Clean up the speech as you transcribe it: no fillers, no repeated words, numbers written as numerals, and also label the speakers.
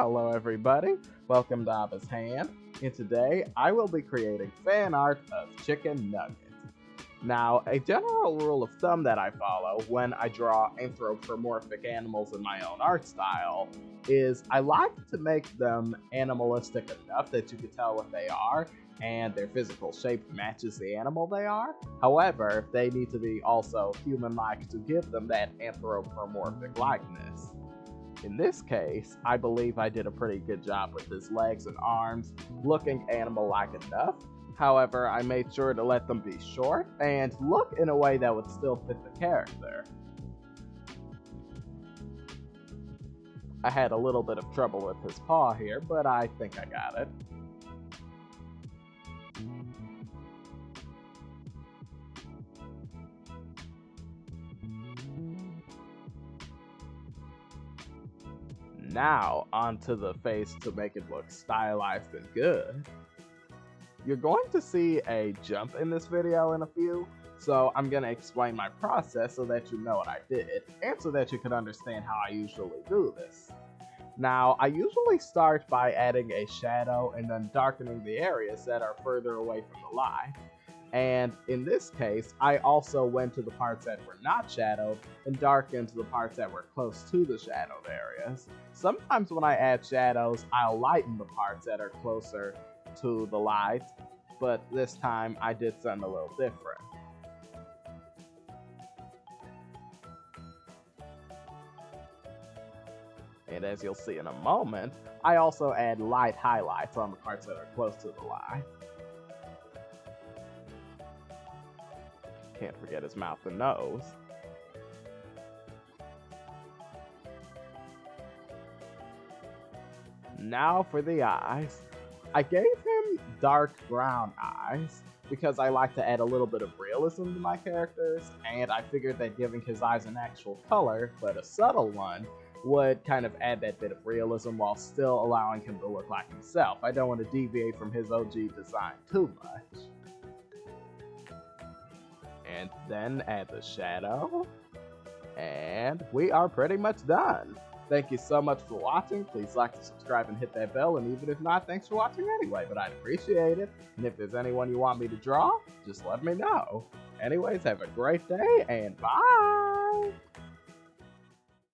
Speaker 1: Hello everybody, welcome to Abba's Hand, and today I will be creating fan art of Chicken Nugget. Now, a general rule of thumb that I follow when I draw anthropomorphic animals in my own art style is I like to make them animalistic enough that you can tell what they are, and their physical shape matches the animal they are. However, they need to be also human-like to give them that anthropomorphic likeness. In this case, I believe I did a pretty good job with his legs and arms, looking animal-like enough. However, I made sure to let them be short and look in a way that would still fit the character. I had a little bit of trouble with his paw here, but I think I got it. Now, onto the face to make it look stylized and good. You're going to see a jump in this video in a few, so I'm going to explain my process so that you know what I did, and so that you can understand how I usually do this. Now, I usually start by adding a shadow and then darkening the areas that are further away from the light. And in this case, I also went to the parts that were not shadowed and darkened the parts that were close to the shadowed areas. Sometimes when I add shadows, I'll lighten the parts that are closer to the light, but this time I did something a little different. And as you'll see in a moment, I also add light highlights on the parts that are close to the light. Can't forget his mouth and nose. Now for the eyes. I gave him dark brown eyes because I like to add a little bit of realism to my characters, and I figured that giving his eyes an actual color, but a subtle one, would kind of add that bit of realism while still allowing him to look like himself. I don't want to deviate from his OG design too much. And then add the shadow, and we are pretty much done. Thank you so much for watching. Please like and subscribe and hit that bell, and even if not, thanks for watching anyway, but I'd appreciate it. And if there's anyone you want me to draw, just let me know. Anyways, have a great day, and bye!